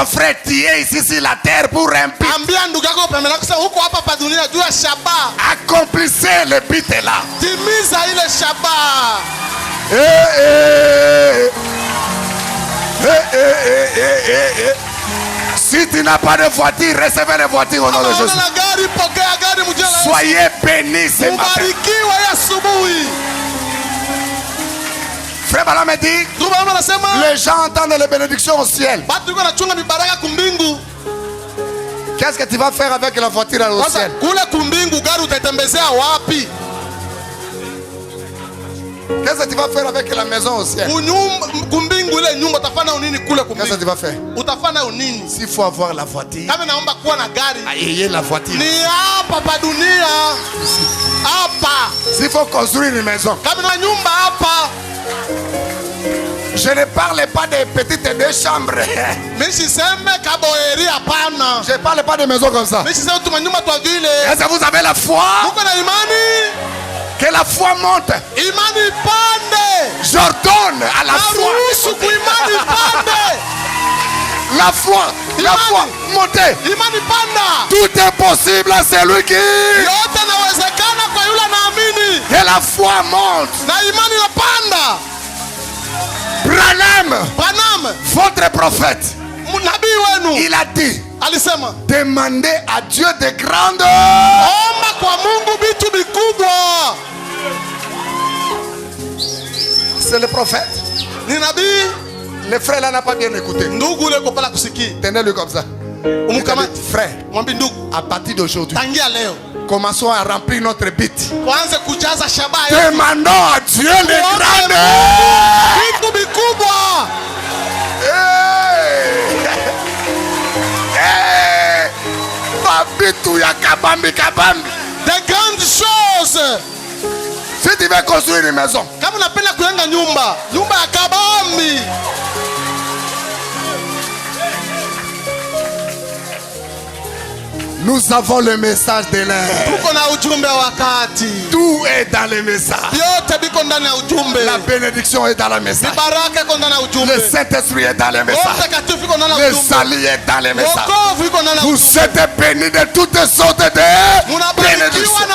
ton frère, tu es ici sur la terre pour un but. Accomplissez le but là. Si tu n'as pas de voiture, recevez les voitures au nom de Jésus. Soyez bénis ce matin. Frère Bala me dit, les gens entendent les bénédictions au ciel. Qu'est-ce que tu vas faire avec la voiture au ciel? Qu'est-ce que tu vas faire avec la maison au ciel? Qu'est-ce que tu vas faire? S'il faut avoir la voiture, ayez la voiture. S'il faut construire une maison, je ne parle pas des petites deux chambres. Je ne parle pas de maisons comme ça. Est-ce que vous avez la foi? Que la foi monte. J'ordonne à la foi. La foi montez. Tout est possible à celui qui. Que la foi monte. Branham, votre prophète, il a dit, demandez à Dieu de grandes. C'est le prophète. Le frère là n'a pas bien écouté. Tenez-le comme ça. Frère, à partir d'aujourd'hui, commençons à remplir notre but. Demandons à Dieu les grandes. Des grandes choses. Si tu veux construire une maison, nous avons le message de l'air. Tout est dans le message. La bénédiction est dans le message. Le Saint-Esprit est dans le message. Le salut est dans le message. Vous êtes bénis de toutes sortes de bénédictions.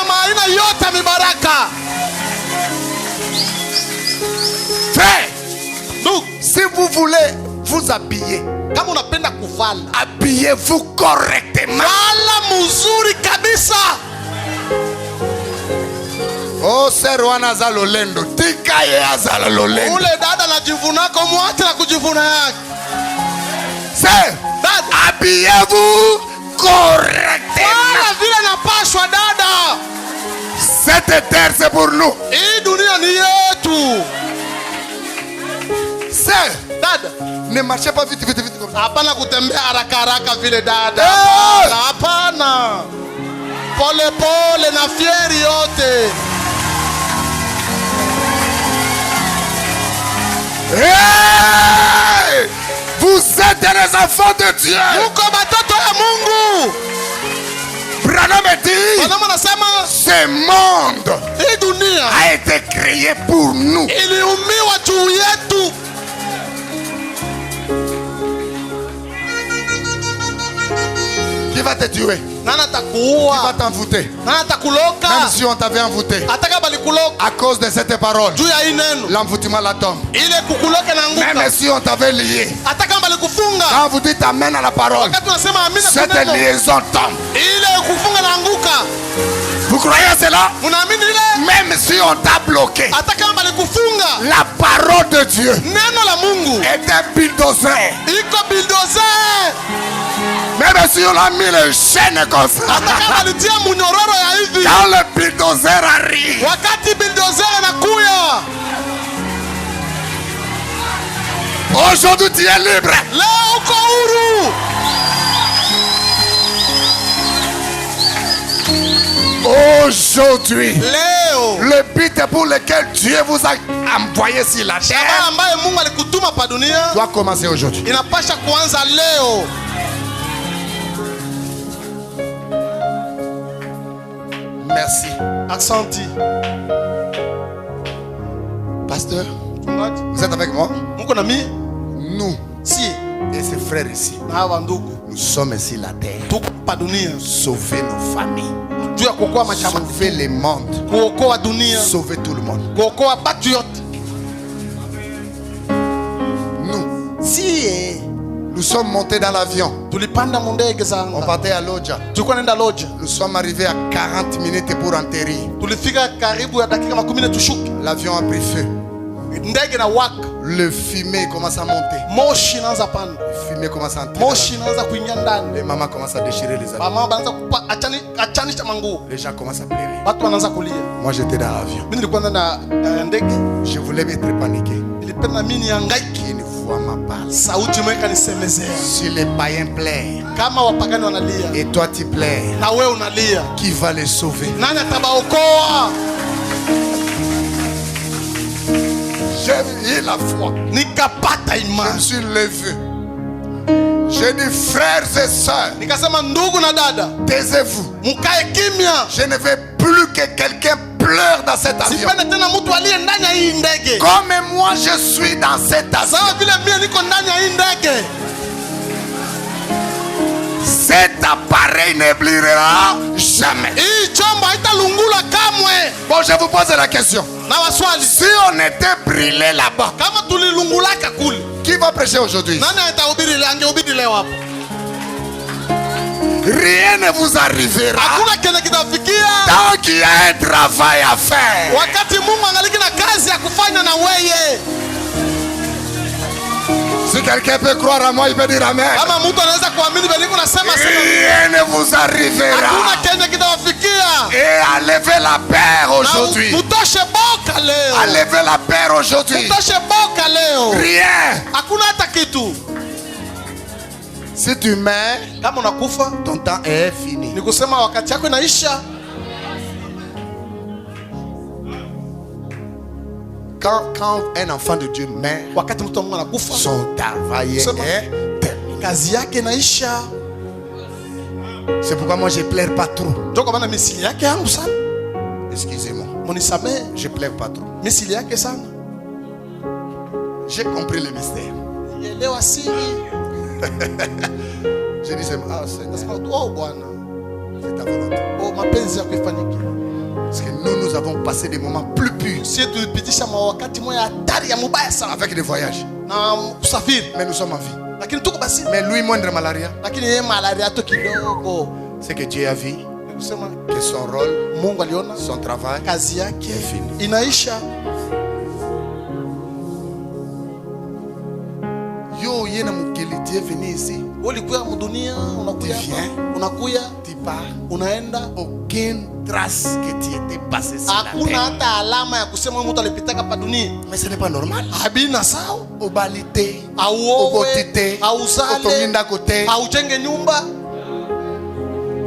Frère, si vous voulez vous habiller, habillez-vous correctement. Oh, Serwana Zalolendo, Tikaye Azalolendo. Habillez-vous correctement. Cette terre, c'est pour nous. Ne marchez pas vite comme ça. Pole na fieri yote. Hey! Vous êtes les enfants de Dieu. Branham dit, ce monde a été créé pour nous. Qui va te tuer? Qui va t'envoûter? Même si on t'avait envoûté, à cause de cette parole, l'envoûtement la tombe. Même si on t'avait lié, quand vous dites amen à la parole, cette liaison tombe. Vous croyez à cela? Même si on t'a bloqué, la parole de Dieu est un bulldozer. Même si on a mis le chaîne comme ça, quand le bulldozer arrive, aujourd'hui tu es libre. Aujourd'hui, le but pour lequel Dieu vous a envoyé sur la terre doit commencer aujourd'hui. Merci. Accenti. Pasteur, vous êtes avec moi? Mon ami, nous si Et ses frères ici. Nous sommes ici la terre. Sauver nos familles. Sauver les mondes. Sauver tout le monde. Nous, si nous sommes montés dans l'avion, on partait à Lodja. Nous sommes arrivés à 40 minutes pour atterrir. L'avion a pris feu. Le fumier commence à monter. Le fumier commence à entrer. Les mamans commencent à déchirer les habits. Les gens commencent à pleurer. Moi j'étais dans l'avion. Je voulais être paniqué. Qui ne voit ma parole. Si les païens pleurent et toi tu pleures, qui va les sauver? J'ai eu la foi. Je me suis levé. J'ai dit frères et sœurs, taisez-vous. Je ne veux plus que quelqu'un pleure dans cet avion. Comme moi je suis dans cet avion. Cet appareil ne brillera jamais. Bon, je vous pose la question. Si on était brûlé là-bas, qui va prêcher aujourd'hui? Rien ne vous arrivera tant qu'il y a un travail à faire. Si quelqu'un peut croire à moi, il peut dire amen. Rien ne vous arrivera. Et enlevez la peur aujourd'hui. Enlevez la peur aujourd'hui. Rien. Si tu meurs, ton temps est fini. Quand un enfant de Dieu meurt, son travail est terminé. C'est pourquoi moi je pleure pas trop. Excusez-moi, je pleure pas trop. J'ai compris le mystère. Je dis Seigneur, c'est ta volonté. Parce que nous avons passé des moments plus purs avec des voyages. Mais nous sommes en vie. Mais lui, moindre malaria. C'est que Dieu a vu que son rôle, son travail est fini. Yo, yena mukeli, tu es venu ici. Tu viens, tu pars. Aucune trace que tu étais passé sur la terre. Mais ce n'est pas normal. Obalité, obotité, otominda côté.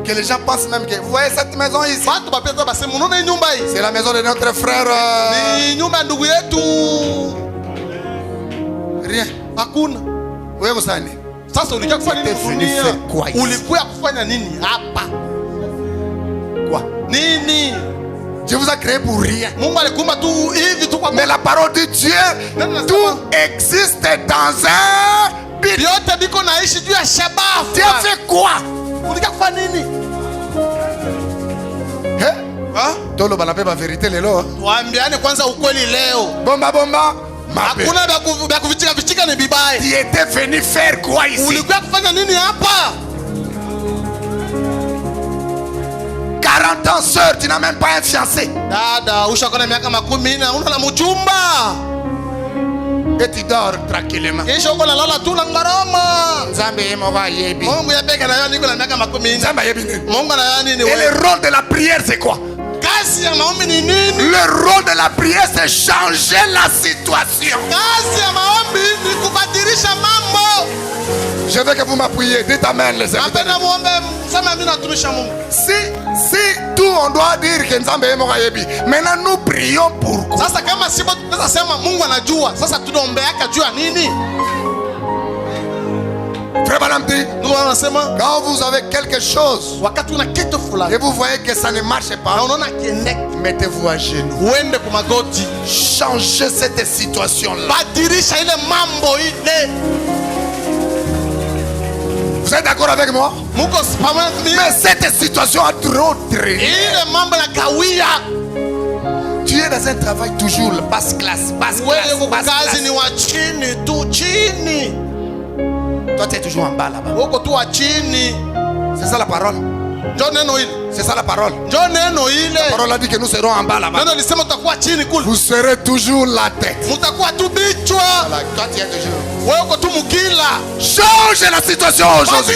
Que les gens pensent même que vous voyez cette maison ici, c'est la maison de notre frère. Rien. Wewe msani. Sasa ulikuja kufanya nini dunia? Ulikuja kufanya nini hapa? Quoi? Nini? Dieu vous a créé pour rien. Mungu alikuumba tu hivi tu kwa. Mais la parole de Dieu, tout existe dans un but. Yote biko naishi juu ya shabaha. Tu as fait quoi? Ulikuja kufanya nini? Tolo banape ba vérité lelo. Waambiane kwanza ukweli leo. Bomba. Hakuna vya kuvichika ni bibaya. Tu étais venu faire quoi ici? Ulikuja kufanya nini hapa? 40 ans sœur, tu n'as même pas un fiancé. Dada, ushakona miaka 10 una na mchumba. Et tu dors tranquillement. Kisha uko nalala tu na ngarama. Nzambe yemo ba yebi. Mungu yabeka na yeye niko na miaka 10. Nzambe yebi. Mungu na yeye nini? Et le rôle de la prière c'est quoi? Kazi ya maombi ni nini? Le rôle de la prière c'est changer la situation. Kazi ya maombi ni kubadilisha mambo. Je veux que vous m'appuyiez. Dites amen les amis. Si tout on doit dire que Nzambe yemo ba yebi. Maintenant nous prions pour. Sasa kama sipo tunaweza sema Mungu anajua. Sasa tunaombeaka juu ya nini? Quand vous avez quelque chose et vous voyez que ça ne marche pas, mettez-vous à genoux. Changez cette situation-là. Vous êtes d'accord avec moi? Mais cette situation a trop traîné. Tu es dans un travail toujours basse classe, basse classe. Toi tu es toujours en bas là-bas. C'est ça la parole. C'est ça la parole. La parole a dit que nous serons en bas là-bas. Vous serez toujours la tête. Voilà, toi tu es toujours. Change la situation aujourd'hui.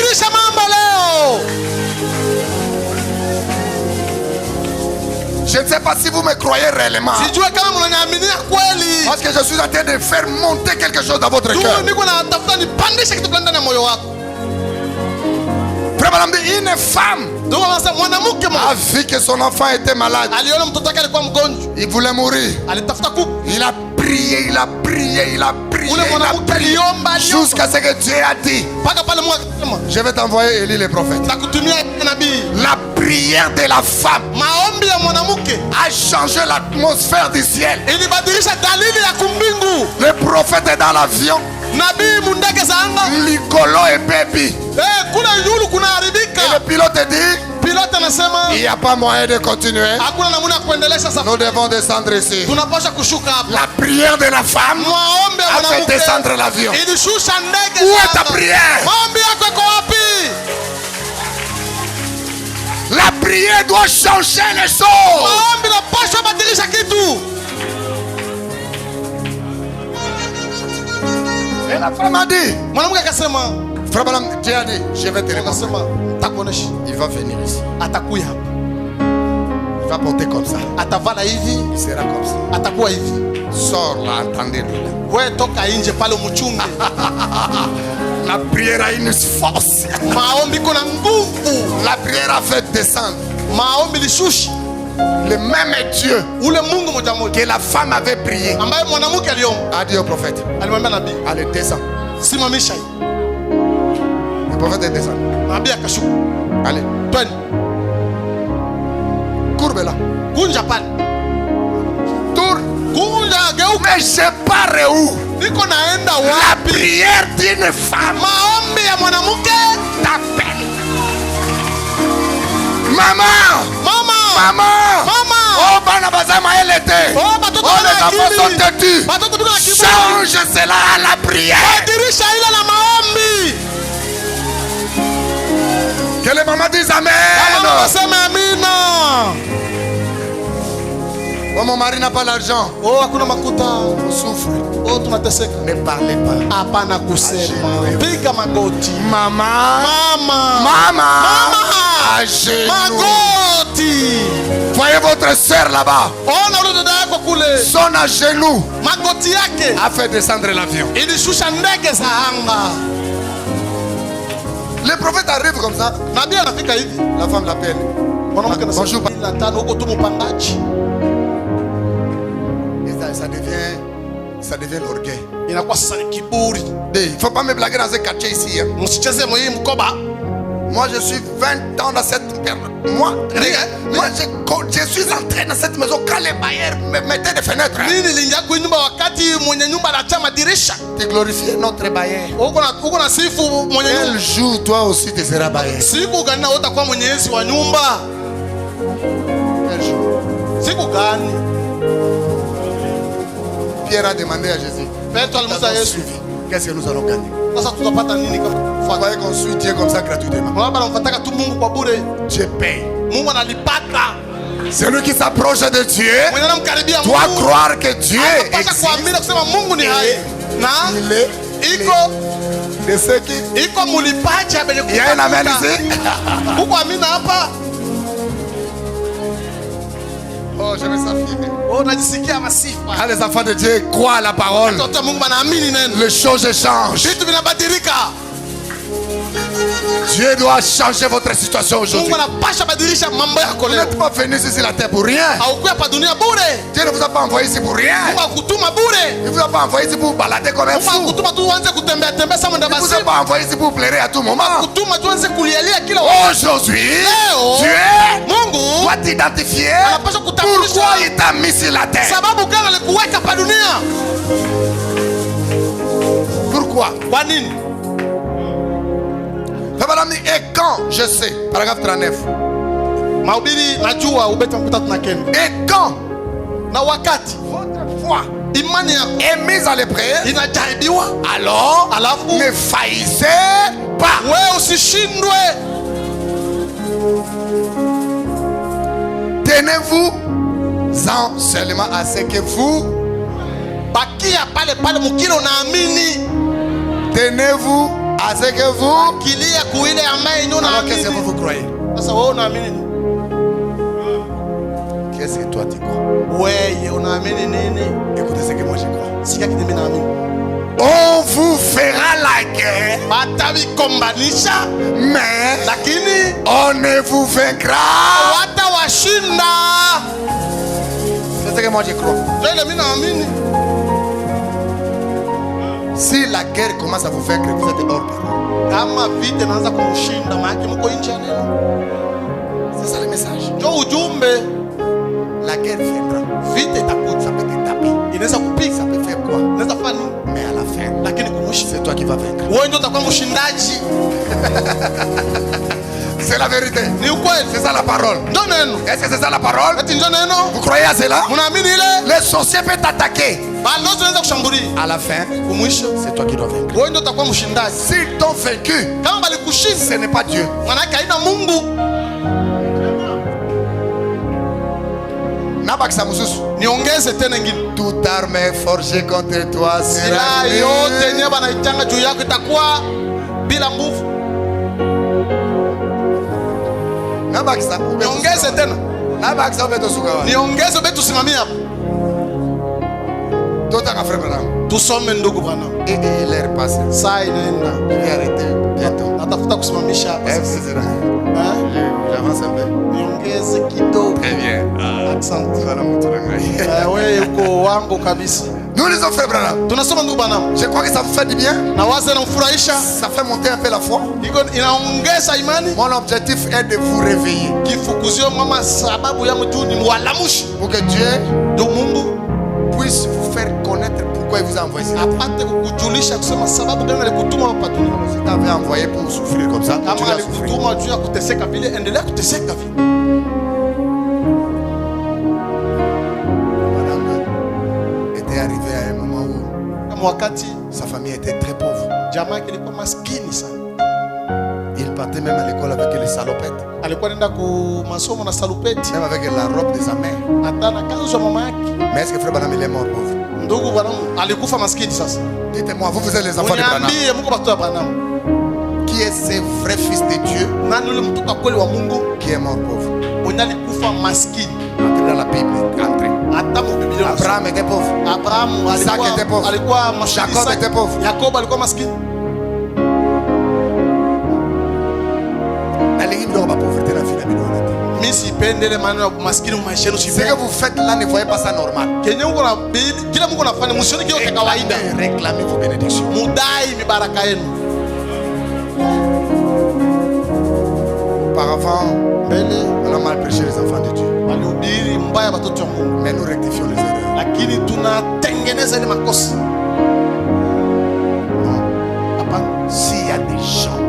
Je ne sais pas si vous me croyez réellement. Parce que je suis en train de faire monter quelque chose dans votre cœur. Une femme a vu que son enfant était malade. Il voulait mourir. Il a prié, il a prié, il a prié, il a prié jusqu'à ce que Dieu a dit: je vais t'envoyer Élie le prophète. La prière de la femme a changé l'atmosphère du ciel. Le prophète est dans l'avion. Nicolo et baby. Et le pilote dit: il n'y a pas moyen de continuer. Nous devons descendre ici. La prière de la femme a fait descendre l'avion. Où est ta prière? La prière doit changer les choses. Et la femme a dit: Frère Branham, Dieu a dit, je vais te répondre. Il va venir ici. Il va porter comme ça. Il sera comme ça. Sors là, entendez-le là. La prière a une force. La prière a fait descendre le même Dieu que la femme avait prié a dit au prophète: allez, descends. Le prophète est descendu. Allez. Courbe là. Tour. Mais je pars où? La prière d'une femme t'appelle. Maman. Oh, Banabazama, elle était. Oh, les enfants sont têtus. Change cela à la prière. Que les mamans disent Amen. Oh, mon mari n'a pas l'argent. On souffre. Ne parlez pas. Maman. À genoux. Voyez votre soeur là-bas. Son à genoux a fait descendre l'avion. Le prophète arrive comme ça. La femme l'appelle. Bonjour. Et ça devient l'orgueil. Il ne faut pas me blaguer dans ce quartier ici. Moi je suis 20 ans dans cette période. Moi je suis entré dans cette maison quand les bailleurs me mettaient des fenêtres. Tu glorifies notre bailleur. Quel jour toi aussi tu seras bailleur? Quel jour? Pierre a demandé à Jésus: qu'est-ce que nous allons gagner? Vous voyez qu'on suit Dieu comme ça gratuitement. Dieu paye. Celui qui s'approche de Dieu doit croire que Dieu existe. Il est de ceux qui... Il y a un amen ici. Oh, je vais s'affirmer. Quand les enfants de Dieu croient à la parole, les choses changent. Dieu doit changer votre situation aujourd'hui. Vous n'êtes pas venu ici sur la terre pour rien. Dieu ne vous a pas envoyé ici pour rien. Il ne vous a pas envoyé ici pour vous balader comme un fou. Il ne vous a pas envoyé ici pour pleurer à tout moment. Aujourd'hui, Dieu doit t'identifier pourquoi il t'a mis sur la terre. Pourquoi? Et quand, je sais, paragraphe 39. Et quand votre foi est mise à l'épreuve, alors ne faillissez pas. Tenez-vous en seulement à ce que vous. Tenez-vous à ce que vous. Alors qu'est-ce que vous croyez? Qu'est-ce que toi tu crois? Écoutez ce que moi je crois. On vous fera la guerre, mais on ne vous vaincra. C'est ce que moi je crois. Si la guerre commence à vous vaincre, vous êtes hors parole. C'est ça le message. La guerre viendra. Ça peut te taper. Ça peut faire quoi? Mais à la fin, c'est toi qui vas vaincre. C'est la vérité. C'est ça la parole. Est-ce que c'est ça la parole? Vous croyez à cela? Le sorcier peut t'attaquer. À la fin, c'est toi qui dois vaincre. S'ils t'ont vaincu, ce n'est pas Dieu. Toute arme forgée contre toi sera tusome ndugu bwana. l'air passe. Saa inaenda. Arrêtez bientôt. Natafuta kusimamisha hapa. J'avance un peu. Niongeze kidogo. Très bien. Asante. Wewe uko wangu kabisa. Nous les frères Branham. Tunasoma ndugu Branham. Je crois que ça vous fait du bien. Na waza namfurahisha. Ça fait monter un peu la foi. Inaongeza imani. Mon objectif est de vous réveiller. Kifukuzio mama sababu yangu tu ni mwalamushi. Pour que Dieu do Mungu puisse vous faire connaître pourquoi il vous a envoyé. Apate kukujulisha kusema sababu gani alikutuma hapa duniani. Si t'avais envoyé pour souffrir comme ça, kama alikutuma juu ya kuteseka vile, endelea kuteseka vile. Madame était arrivée à un moment où kama wakati sa famille était très pauvre. Jamaa yake ilikuwa maskini sana. Il partait même à l'école avec les salopettes. Alikuwa anaenda ku masomo na salopeti. Même avec la robe de sa mère. Hata na kanzu ya mama yake. Mais est-ce que frère Branham il est mort pauvre? Ndugu Branham alikufa maskini sasa. Dites-moi, vous êtes les enfants de Branham. Niambie mko watoto wa Branham. Qui est ce vrai fils de Dieu? Nani yule mtoto kweli wa Mungu? Qui est mort pauvre? Mwenye alikufa maskini. Entrez dans la Bible, entrez. Hata mu Biblia. Abraham était pauvre. Abraham Isaac était pauvre. Alikuwa Jacob était pauvre. Jacob alikuwa maskini. Ce que vous faites là, ne voyez pas ça normal. Réclamez vos bénédictions. Auparavant, on a mal prêché les enfants de Dieu. Mais nous rectifions les erreurs. S'il y a des gens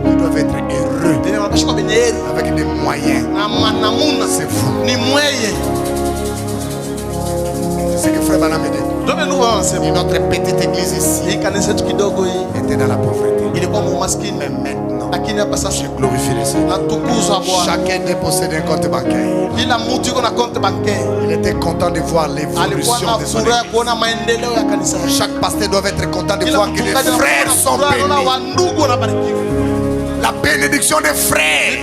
qui doivent être heureux avec des moyens, c'est vous. C'est ce que frère Branham dit. Notre petite église ici était dans la pauvreté. Mais maintenant, je glorifie le Seigneur. Chacun dépossède un compte bancaire. Il était content de voir l'évolution de son église. Chaque pasteur doit être content de voir que les frères sont bénis. La bénédiction des frères,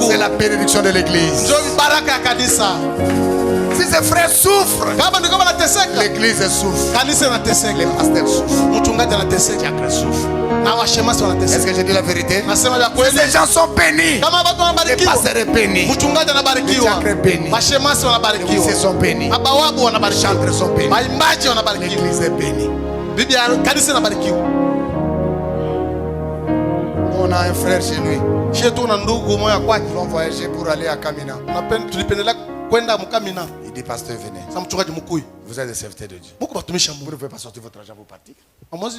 c'est la bénédiction de l'église. Si ces frères souffrent, l'église souffre. Les pasteurs souffrent. Les diacres souffrent. Est-ce que j'ai dit la vérité? Si ces gens sont bénis, les pasteurs sont bénis, les diacres sont bénis, les musiciens sont bénis, les chanteurs sont bénis, l'église est bénie. On a un frère chez lui. Ils vont voyager pour aller à Kamina. Il dit, pasteur, venez. Vous êtes des serviteurs de Dieu. Vous ne pouvez pas sortir votre argent pour partir. Moi,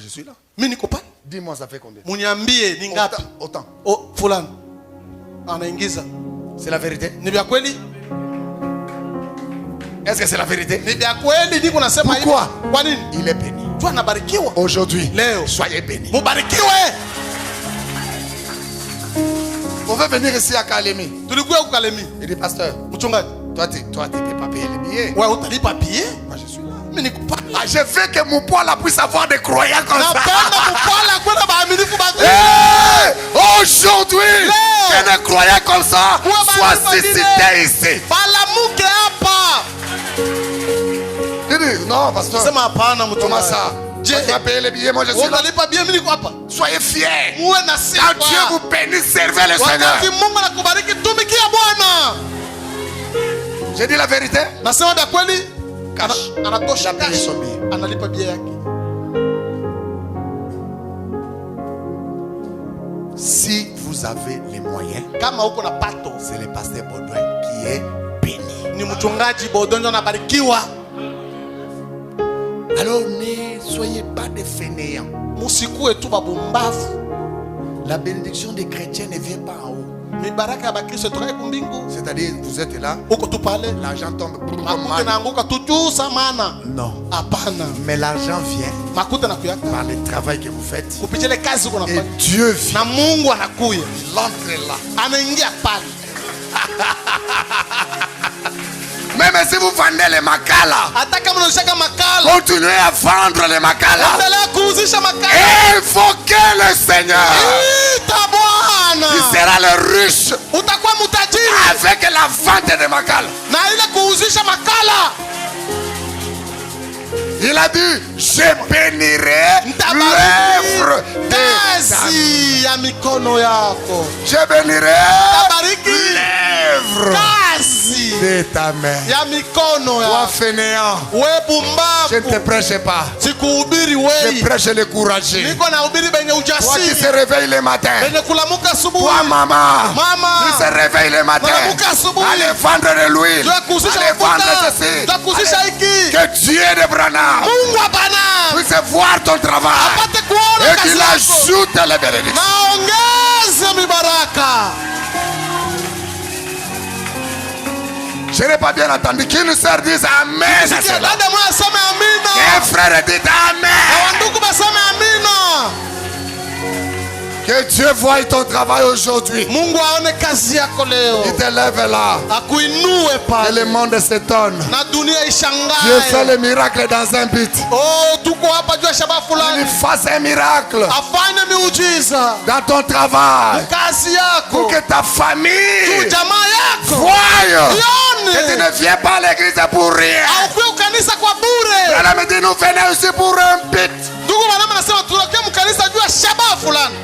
je suis là. Dis-moi, ça fait combien? Muniambie ni ngapi? Autant. Oh, fulani. Anaingiza. C'est la vérité? Ni vya kweli? Est-ce que c'est la vérité? Ni vya kweli niko nasema hivi. Pourquoi? Kwa nini? Il est béni. Tu anabarikiwa. Aujourd'hui, Leo. soyez bénis. Mubarikiwe. On veut venir ici à Kalemi. Tulikuwa huko Kalemi. Il dit, pasteur, Mchungaji. toi, tu n'es pas payé les billets. Wewe utalipa billet? Moi, je suis là. Mimi nikupa. Ah, je veux que mon poids là puisse avoir des croyants comme ça. Napenda kupala kwenda baaminifu bazi. Hey! Aujourd'hui, que des croyants comme ça soient suscités ici. Balamuke hapa. Il dit, non, pasteur. Sema hapana mchungaji. Comment ça? Tu vas payer les billets, moi je suis là. Utalipa billet mimi niko hapa. Soyez fiers. Muwe na sifa. Quand Dieu vous bénit, servez le Seigneur. Wakati Mungu anakubariki tumikia Bwana. J'ai dit la vérité. Nasema da kweli? Cash. Anatosha Il a payé cash. son billet. Analipa billet yake. Si vous avez les moyens, Kama uko na pato, c'est le pasteur Baudouin qui est béni. ni mchungaji Baudouin anabarikiwa. Alors ne soyez pas des fainéants. Musikue tu babumbavu. La bénédiction des chrétiens ne vient pas en haut. Mibaraka ya bakristo toka kumbingu. C'est-à-dire, vous êtes là, Uko tu pale. l'argent tombe. Makuta naanguka tu juu sana. Non. Hapana. Mais l'argent vient Makuta nakuyaka. par le travail que vous faites. Kupitia ile kazi uko Et nafanya. Dieu vient. Na Mungu anakuya. Il entre là. Anaingia pale. Même si vous vendez les makala, Hata kama unashaka makala. continuez à vendre les makala. Endelea kuuzisha makala. Invoquez le Seigneur. Ita Bwana. Il sera le riche Utakuwa mtajiri avec la vente des makala. na ile kuuzisha makala. Il a dit, je bénirai l'œuvre de kazi ya mikono yako. Je bénirai Tabariki l'œuvre kazi de ta main. ya mikono Toi yako. fainéant, We je ne te bumbavu. prêche pas. Sikuhubiri Je wei. prêche les courageux. Niko na hubiri benye Toi qui ujasiri. se réveille le matin. Benye kulamuka Toi asubuhi. maman, Mama. qui se réveille le matin. Wanamuka asubuhi. Allez vendre de l'huile. Jua kuhusisha Allez vendre mafuta. ceci. Jua kuhusisha hiki. Que Dieu de Branham Mungu hapana. puisse voir ton travail. Apate kuona Et kazi qu'il yako. ajoute les bénédictions. Naongeze mibaraka. Je n'ai pas bien entendu qu'une sœur dise Amen. à Sikia cela. dada mwana aseme amina. Et frère dit Na Amen. wandugu baseme amina. Que Dieu voie ton travail aujourd'hui. Mungu aone kazi yako leo. Il te lève là. Akuinue Et pale. le monde s'étonne. Na dunia Dieu fait ishangae. le miracle dans un but. Oh, tuko hapa juu ya shaba Il fulani. fasse un miracle Afanye miujiza. dans ton travail. Kazi Pour yako. que ta famille Jamaa yako. voie que tu Ione. ne viens pas à l'église pour rien. Aukuwe ukanisa kwa bure. Elle me dit nous venons ici pour un but. Ndugu wanama nasema tunatokea mkanisa juu ya shaba fulani.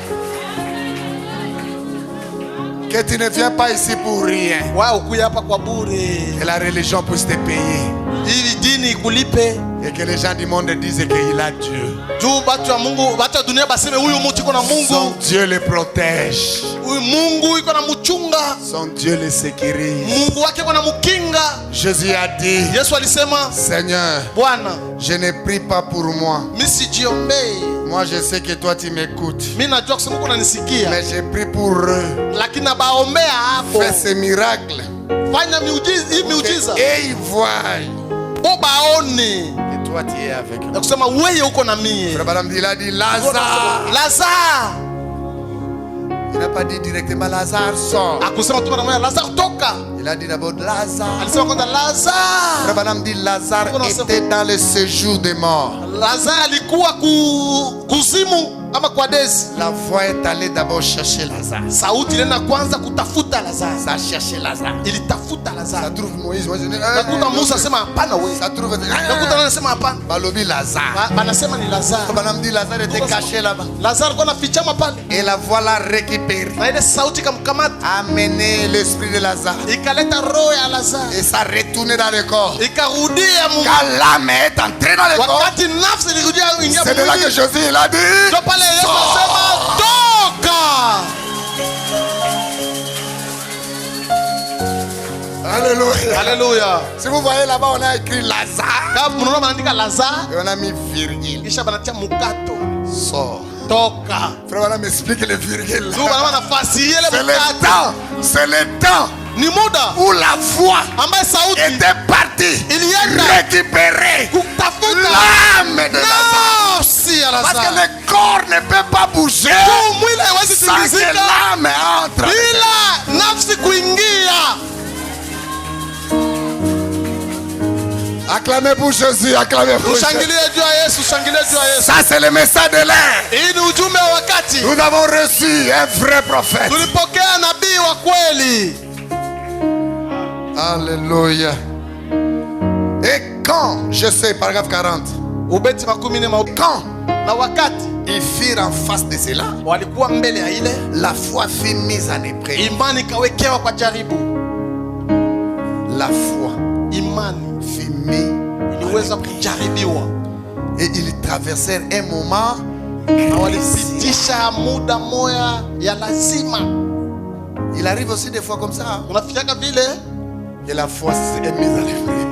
Que tu ne viens pas ici pour rien. Wao ukuye hapa kwa bure. Que la religion puisse te payer. Ili dini ikulipe. Et que les gens du monde disent qu'il a Dieu. Juu batu ya Mungu, batu ya dunia baseme huyu mtu iko na Son Mungu. Dieu le protège. Huyu Mungu iko na mchunga. Son Dieu le sécurise. Mungu wake iko na mkinga. Jésus a dit, Yesu alisema, Seigneur, Bwana, je ne prie pas pour moi. mimi sijiombei. Moi, je sais que toi, tu m'écoutes. Mimi najua kusema uko unanisikia. Mais je prie pour eux. Lakini nabaombea hapo. Fais ce miracle. Fanya miujiza, hii miujiza. Et ils voient Baone. que toi, tu es avec Na nous. kusema wewe uko na mie. Frère Branham, il a dit Lazare. Lazare. Il n'a pas dit directement Lazare sort. Akusema tu mara Lazare toka. Il a dit d'abord Lazare. Alisema kwanza Frère Lazare. Branham dit Lazare était dans le séjour des morts. Lazare alikuwa kuzimu ama kwa desi. La voix est allée d'abord chercher Lazare. Sauti ilienda kwanza kutafuta Lazare. Ça cherchait Lazare. Ilitafuta Ça Lazare. trouve Moïse. Moi, je dis, Nakuta Musa asema hapana wewe. ça trouve. Nakuta nani anasema hapana. Balobi Lazare. Banasema ni Lazare. Frère Branham dit Lazare était caché là-bas. Lazare kwa nafichama pale. Et la voix l'a récupéré. Na ile sauti kamkamata. Amener l'esprit de Lazare. Ikaleta roho ya Lazare. Et ça retournait dans le corps. Ikarudia Mungu. Quand l'âme est entrée dans le corps, Wakati nafsi ilirudia ingia c'est de là que mwili. Jésus il a dit Ndio pale Yesu sors. asema toka. Alléluia. Haleluya. Si vous voyez là-bas, on a écrit Lazare. Kama mnaona wanaandika Lazare Et on a mis virgule. kisha banatia mukato. Sors. toka. Frère, voilà, m'explique les virgules. C'est le temps ni muda où la voix ambaye sauti était partie récupérer l'âme de Lazare. Parce que le corps ne peut pas bouger sans que l'âme entre. bila nafsi kuingia. Acclamez pour Jésus, acclamez pour Jésus. Ça c'est le message de l'air. Nous avons reçu un vrai prophète. Alléluia. Et quand, je sais, paragraphe 40, quand ils firent en face de cela, la foi fut mise en épreuve. La foi fut mise en épreuve. Et ils traversèrent un moment il arrive aussi des fois comme ça que la foi est mise à l'épreuve.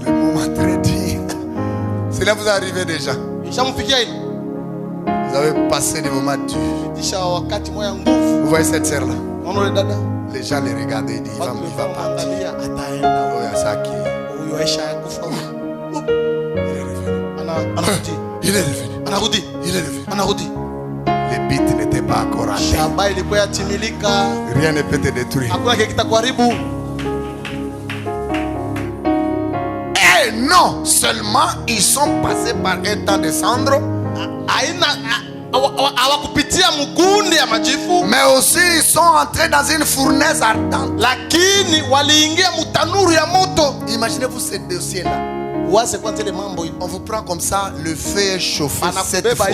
Le moment très dur. Cela vous est arrivé déjà. Vous avez passé des moments durs. Vous voyez cette sœur là, les gens les regardent et disent il va partir. Il est revenu. Les bits n'étaient pas encore atteints. Rien ne peut te détruire. Et non seulement ils sont passés par un temps de cendre, mais aussi ils sont entrés dans une fournaise ardente. Imaginez-vous ce dossier là. On vous prend comme ça, le feu est chauffé 7 fois.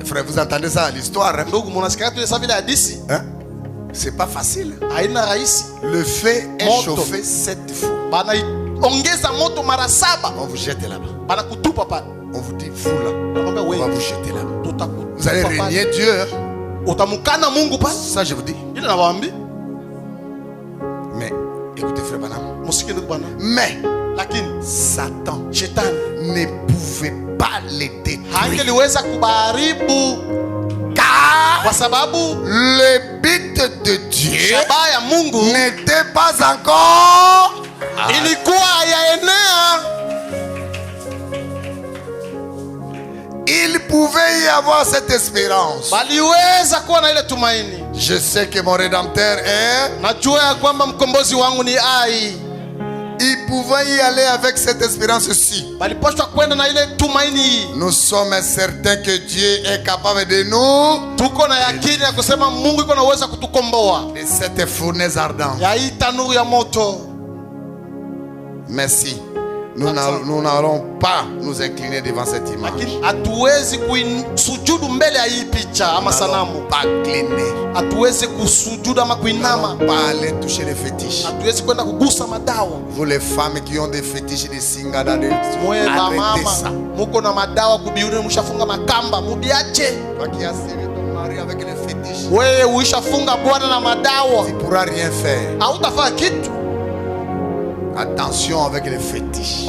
Frère, vous entendez ça, l'histoire hein? C'est pas facile. Le feu est chauffé 7 fois. On vous jette là-bas. On vous dit, vous là, on va vous jeter là-bas. Vous allez régner Dieu. Ça je vous dis. Mais écoutez frère Branham. Mais Satan ne pouvait pas les détruire. Car le but de Dieu n'était pas encore. Il pouvait y avoir cette espérance. Je sais que mon Rédempteur est. Il pouvait y aller avec cette espérance-ci. Nous sommes certains que Dieu est capable de nous de cette fournaise ardente. Merci. Nous n'allons pas nous incliner devant cette image. Pas incliner. Pas aller toucher les fétiches. Vous les femmes qui ont des fétiches de singada, arrêtez ça. Toi qui as serré ton mari avec les fétiches, tu ne pourras rien faire. Attention avec les fétiches.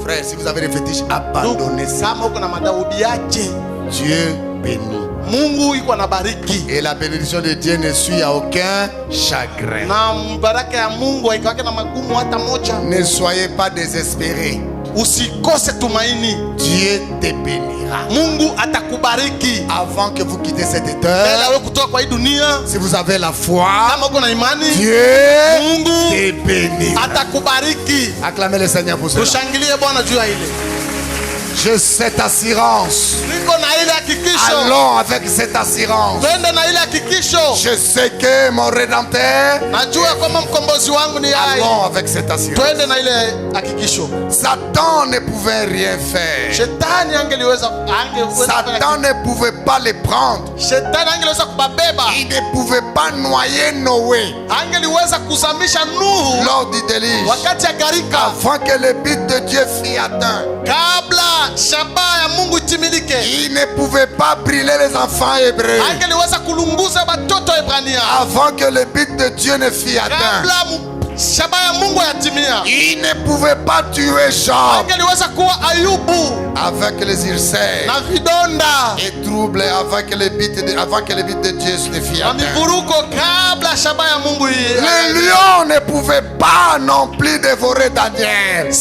Frère, si vous avez des fétiches, abandonnez ça. Dieu bénit. Et la bénédiction de Dieu ne suit à aucun chagrin. Ne soyez pas désespérés. Dieu te bénira. Avant que vous quittez cette terre, si vous avez la foi, Dieu te bénira. Acclamez le Seigneur pour cela. J'ai cette assurance. Allons avec cette assurance. Je sais que mon Rédempteur. Allons avec cette assurance. Satan ne pouvait rien faire. Satan ne pouvait pas les prendre. Il ne pouvait pas noyer Noé lors du déluge, avant que le but de Dieu fût atteint. Il ne pouvait pas brûler les enfants hébreux avant que le but de Dieu ne fût atteint. Il ne pouvait pas tuer Job avec les ulcères et troubles avant que les bites de Dieu se défient à terre. Le lion ne pouvait pas non plus dévorer Daniel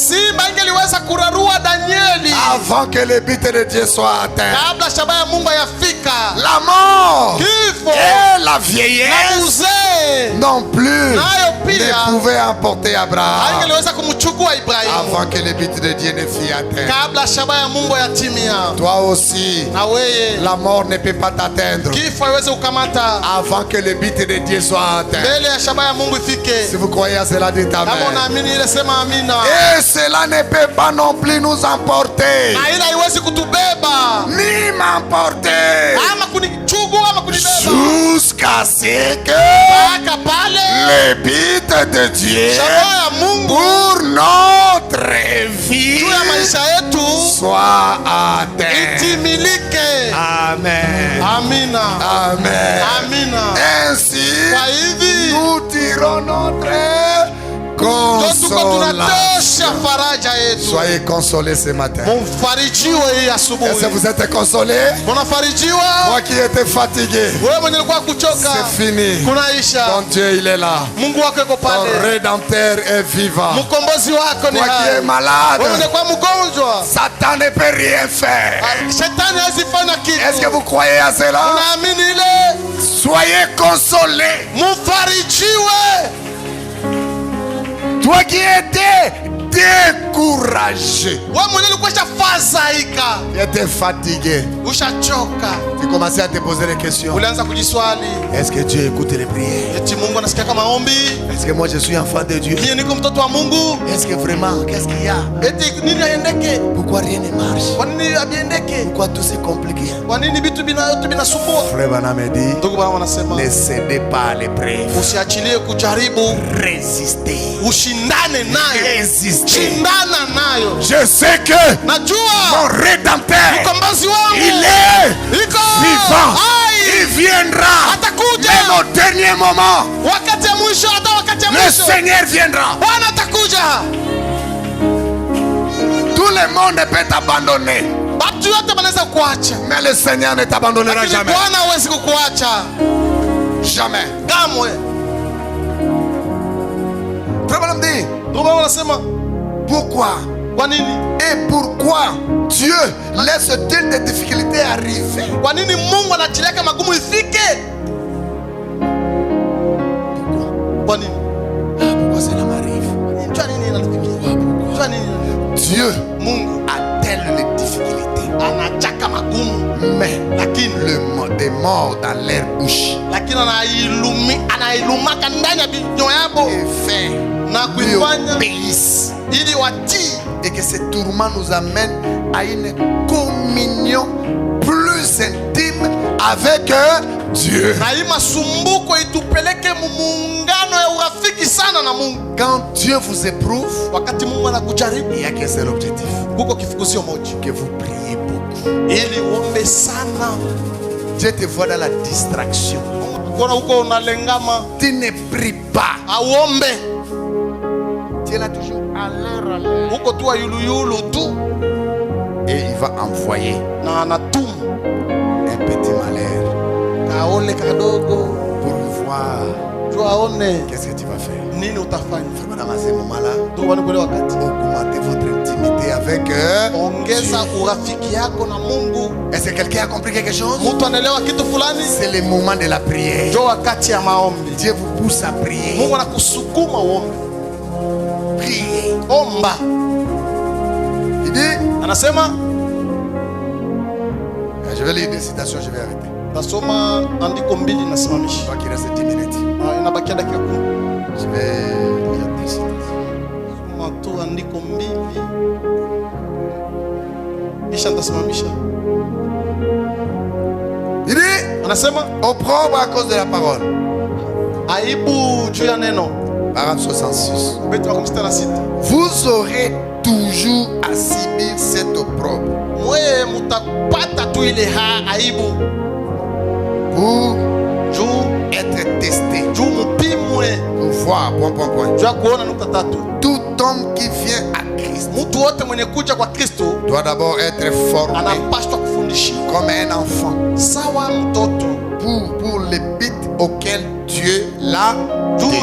avant que les bites de Dieu soient à terre. La mort et la vieillesse non plus ne pouvaient emporter Abraham avant que les bites de Dieu ne fient à terre. Toi aussi, la mort ne peut pas t'atteindre avant que les bites de Dieu soient à terre. Si vous croyez à cela, dites amen. Et cela ne peut pas non plus nous emporter, ni m'emporter, jusqu'à ce que les bites de Dieu pour notre vie soient à terre. Amen. Amen. Ainsi, nous tirons notre consolation. Soyez consolés ce matin. Est-ce que vous êtes consolés? Moi qui étais fatigué, c'est fini. Ton Dieu, il est là. Ton Rédempteur est vivant. Toi qui es malade, Satan ne peut rien faire. Est-ce que vous croyez à cela? Soyez consolés. Toi qui étais découragé, tu étais fatigué, tu commençais à te poser des questions. Est-ce que Dieu écoute les prières? Est-ce que moi je suis enfant de Dieu? Est-ce que vraiment, qu'est-ce qu'il y a? Pourquoi rien ne marche? Pourquoi tout c'est compliqué? Frère Branham dit, ne cédez pas à l'épreuve. Résistez. Résistez. Je sais que mon Rédempteur, il est vivant. Il viendra. Même au dernier moment, le Seigneur viendra. Tout le monde peut t'abandonner, mais le Seigneur ne t'abandonnera jamais. Jamais. Pourquoi? Et pourquoi Dieu laisse-t-il des difficultés arriver? Pourquoi cela m'arrive? Dieu a-t-elle les difficultés? Mais des morts dans leur bouche et fait lui obéissent, et que ces tourments nous amènent à une communion plus intime avec Dieu. Quand Dieu vous éprouve, il n'y a qu'un seul objectif: que vous priez beaucoup. Dieu te voit dans la distraction. Tu ne pries pas. Tu es là toujours à l'heure. Et il va envoyer un petit malheur pour voir qu'est-ce que tu vas faire. Dans ce moment-là, augmentez votre intimité avec Dieu. Est-ce que quelqu'un a compris quelque chose? C'est le moment de la prière. Dieu vous pousse à prier. Priez. Il dit, je vais lire des citations, je vais arrêter. Je crois qu'il reste 10 minutes. Je vais lire des citations. Il dit, opprobre à cause de la parole. Paragraphe 66. Vous aurez toujours à subir cet opprobre pour être testé, pour voir, tout homme qui vient à Christ doit d'abord être formé comme un enfant pour les buts auxquels Dieu l'a destiné.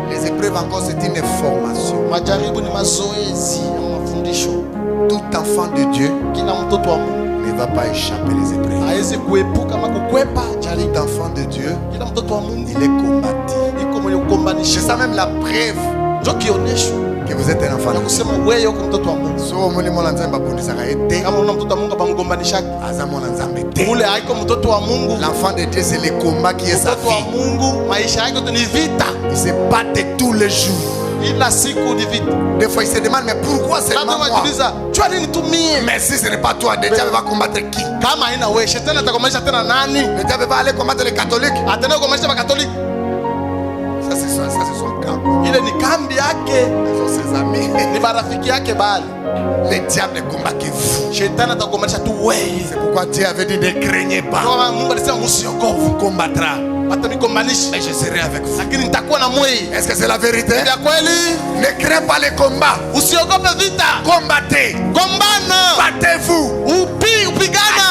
Les épreuves encore, c'est une formation. Tout enfant de Dieu ne va pas échapper les épreuves. Tout enfant de Dieu, il est combattu. C'est ça même la preuve que vous êtes un enfant de Dieu. L'enfant de Dieu, c'est le combat qui est sa vie. Il se bat tous les jours. Des fois il se demande, mais pourquoi c'est moi? Mais si ce n'est pas toi, le diable va combattre qui? Le diable va aller combattre les catholiques. Ça c'est son camp. Ce sont ses amis. Le diable ne combat que vous. C'est pourquoi Dieu avait dit ne craignez pas. Vous combattra. Mais je serai avec vous. Est-ce que c'est la vérité? Ne craignez pas les combats. Combattez. Battez-vous.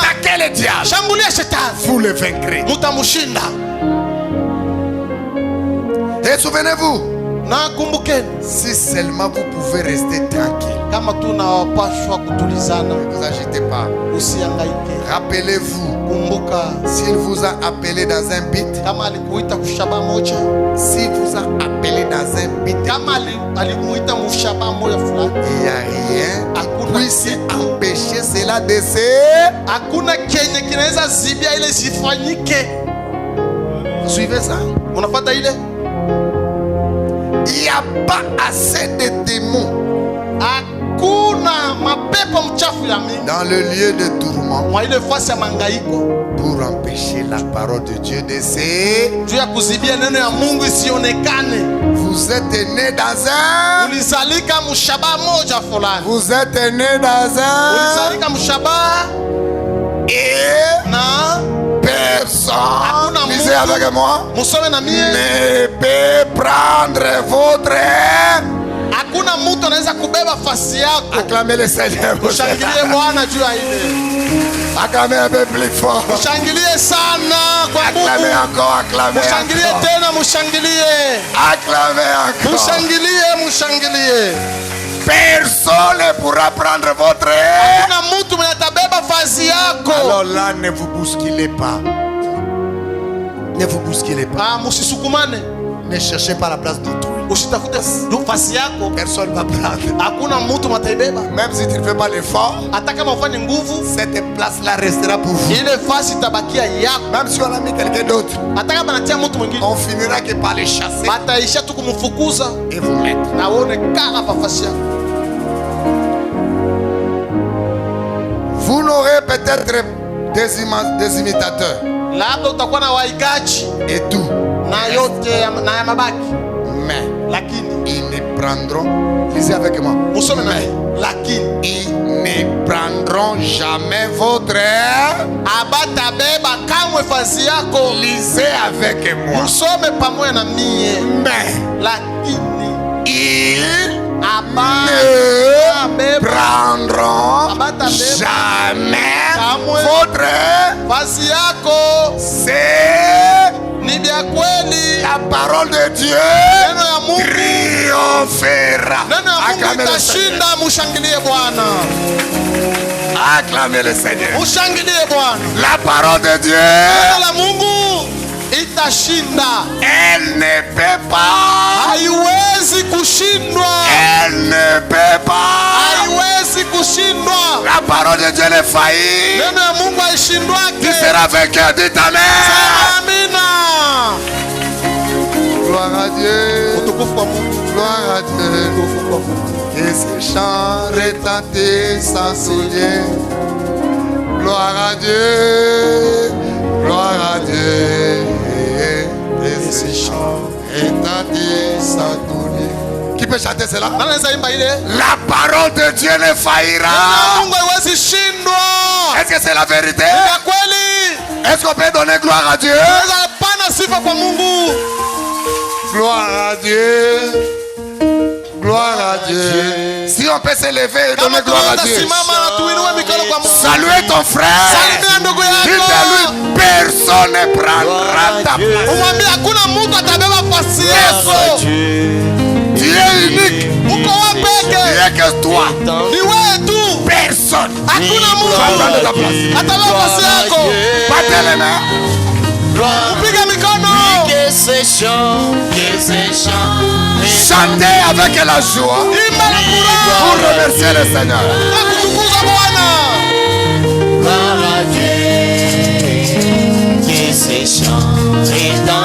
Attaquez le diable. Vous le vaincrez. Et souvenez-vous, si seulement vous pouvez rester tranquille, ne vous agitez pas. Rappelez-vous, s'il vous a appelé dans un but, s'il vous a appelé dans un but, il n'y a rien qui puisse empêcher cela de se. Vous suivez ça? Il n'y a pas assez de démons dans le lieu de tourment pour empêcher la parole de Dieu de se. Vous êtes né dans un. Vous êtes né dans un. Et personne, lisez avec moi, ne peut prendre votre. Acclamez le Seigneur. Acclamez un peu plus fort. Acclamez encore, acclamez encore. Personne ne pourra prendre votre. Alors là, ne vous bousculez pas. Ne vous bousculez pas. Ne cherchez pas la place d'autrui. Personne ne va prendre. Même si tu ne fais pas l'effort, cette place-là restera pour vous. Même si on a mis quelqu'un d'autre, on finira que par les chasser et vous mettre. Vous n'aurez peut-être des imitateurs et tout. Mais ils ne prendront, lisez avec moi, ils ne prendront jamais votre. Lisez avec moi. Mais ils ne prendront jamais votre. C'est la parole de Dieu triomphera. Acclamez le Seigneur. La parole de Dieu, elle ne peut pas. Elle ne peut pas. La parole de Dieu ne faillit. Tu seras vainqueur. Dites amen. Gloire à Dieu. Gloire à Dieu. Et ces chants retentissent sans soulier. Gloire à Dieu. Gloire à Dieu. Et ces chants retentissent sans soulier. Qui peut chanter cela? La parole de Dieu ne faillira. Est-ce que c'est la vérité? Est-ce qu'on peut donner gloire à Dieu? Gloire à Dieu. Gloire à Dieu. Si on peut s'élever et donner gloire à Dieu. Saluez ton frère. Dis à lui, personne ne prendra ta place. Tu es unique. Tu es que toi. Personne ne prendra ta place. Battez les mains. Chantez avec la joie pour remercier le Seigneur. Gloire à Dieu, que se chante dans